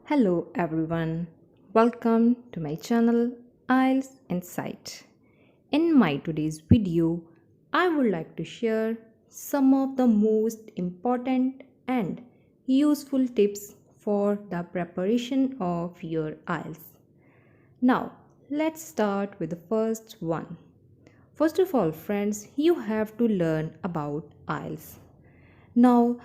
Hello everyone, welcome to my channel IELTS Insight. In my today's video, I would like to share some of the most important and useful tips for the preparation of your IELTS. Now, let's start with the first one. First of all, friends, you have to learn about IELTS. Now,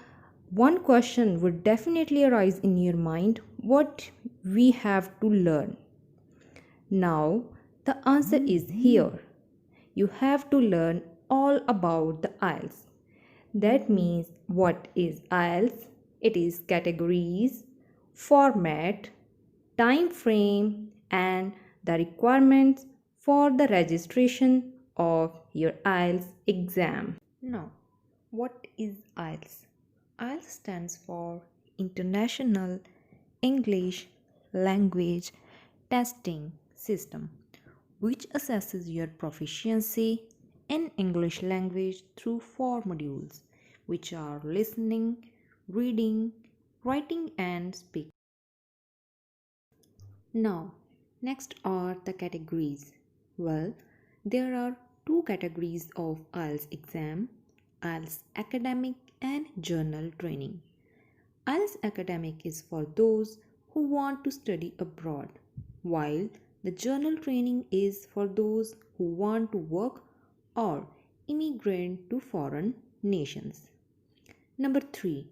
one question would definitely arise in your mind what we have to learn. Now, the answer is here. You have to learn all about the IELTS. That means what is IELTS? It is categories, format, time frame, and the requirements for the registration of your IELTS exam. Now, what is IELTS? IELTS stands for International English Language Testing System, which assesses your proficiency in English language through four modules, which are listening, reading, writing, and speaking. Now, next are the categories. Well, there are two categories of IELTS exam: IELTS Academic and Journal Training. IELTS Academic is for those who want to study abroad, while the Journal Training is for those who want to work or immigrate to foreign nations. Number 3.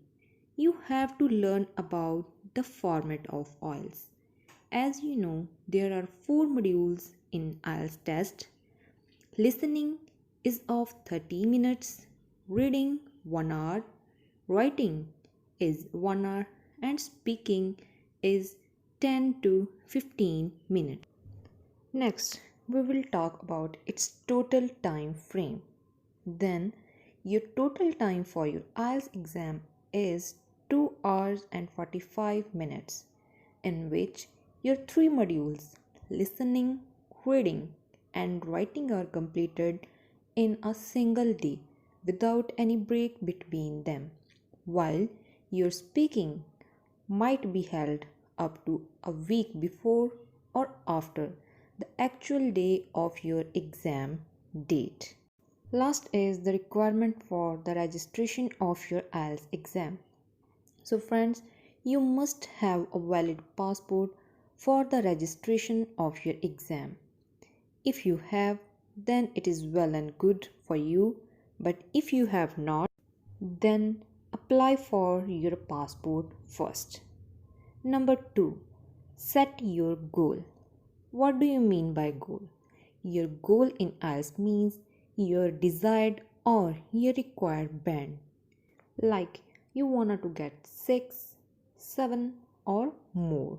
You have to learn about the format of IELTS. As you know, there are 4 modules in IELTS test. Listening is of 30 minutes, reading 1 hour, writing is 1 hour, and speaking is 10 to 15 minutes. Next, we will talk about its total time frame. Then, your total time for your IELTS exam is 2 hours and 45 minutes, in which your 3 modules, listening, reading, and writing, are completed in a single day without any break between them, while your speaking might be held up to a week before or after the actual day of your exam date. Last is the requirement for the registration of your IELTS exam. So friends, you must have a valid passport for the registration of your exam. If you have, then it is well and good for you, but if you have not, then apply for your passport first. Number 2. Set your goal. What do you mean by goal? Your goal in IELTS means your desired or your required band. Like you wanted to get 6, 7 or more.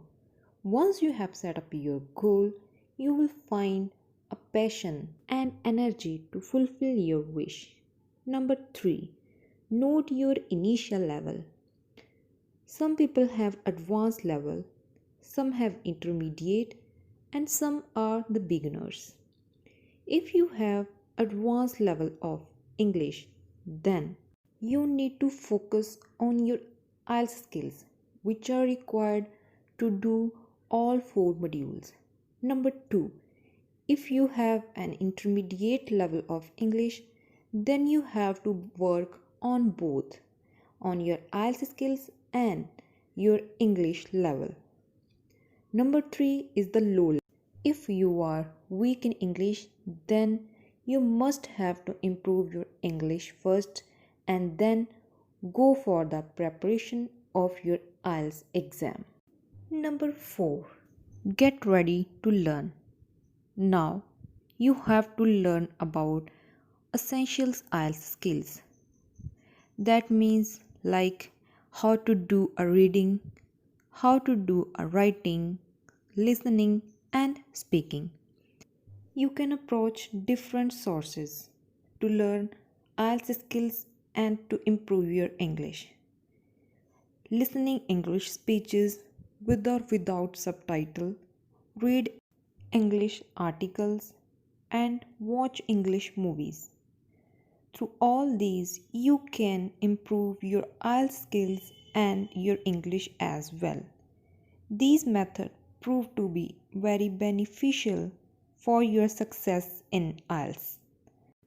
Once you have set up your goal, you will find a passion and energy to fulfill your wish. Number 3. Note your initial level. Some people have advanced level, some have intermediate, and some are the beginners. If you have advanced level of English, then you need to focus on your IELTS skills, which are required to do all 4 modules. Number 2. If you have an intermediate level of English, then you have to work on both, on your IELTS skills and your English level. Number 3 is the low level. If you are weak in English, then you must have to improve your English first and then go for the preparation of your IELTS exam. Number 4. Get ready to learn. Now, you have to learn about essentials IELTS skills. That means like how to do a reading, how to do a writing, listening, and speaking. You can approach different sources to learn IELTS skills and to improve your English. Listening English speeches with or without subtitle, read English articles, and watch English movies. Through all these, you can improve your IELTS skills and your English as well. These methods prove to be very beneficial for your success in IELTS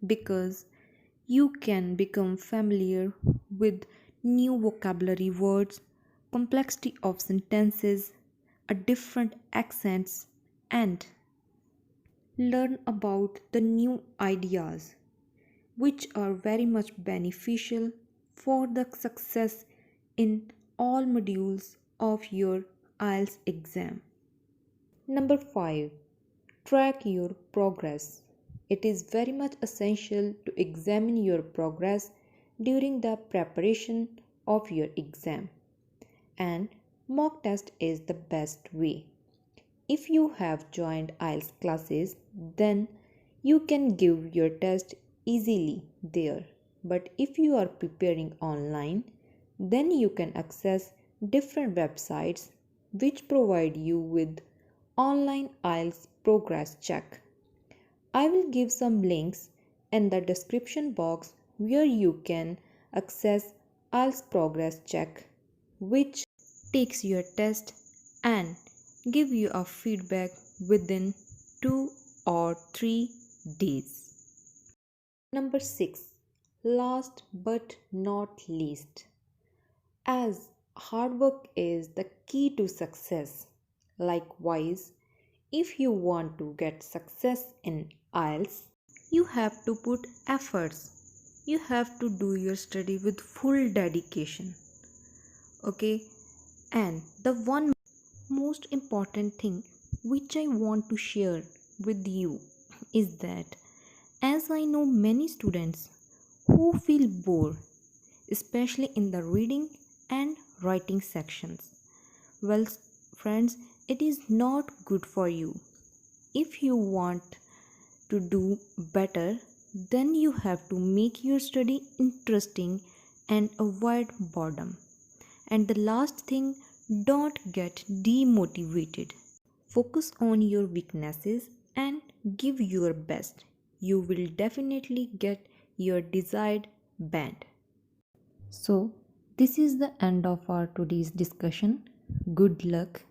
because you can become familiar with new vocabulary words, complexity of sentences, a different accents, and learn about the new ideas which are very much beneficial for the success in all modules of your IELTS exam. Number 5. Track your progress. It is very much essential to examine your progress during the preparation of your exam, and mock test is the best way. If you have joined IELTS classes, then you can give your test easily there. But if you are preparing online, then you can access different websites which provide you with online IELTS Progress Check. I will give some links in the description box where you can access IELTS Progress Check, which takes your test and give you a feedback within 2 or 3 days. Number 6. Last but not least. As hard work is the key to success, likewise, if you want to get success in IELTS, you have to put efforts. You have to do your study with full dedication. Okay? And the one most important thing which I want to share with you is that as I know many students who feel bored, especially in the reading and writing sections. Well, friends, it is not good for you. If you want to do better, then you have to make your study interesting and avoid boredom. And the last thing, don't get demotivated. Focus on your weaknesses and give your best. You will definitely get your desired band. So, this is the end of our today's discussion. Good luck.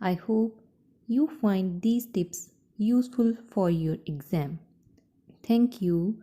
I hope you find these tips useful for your exam. Thank you.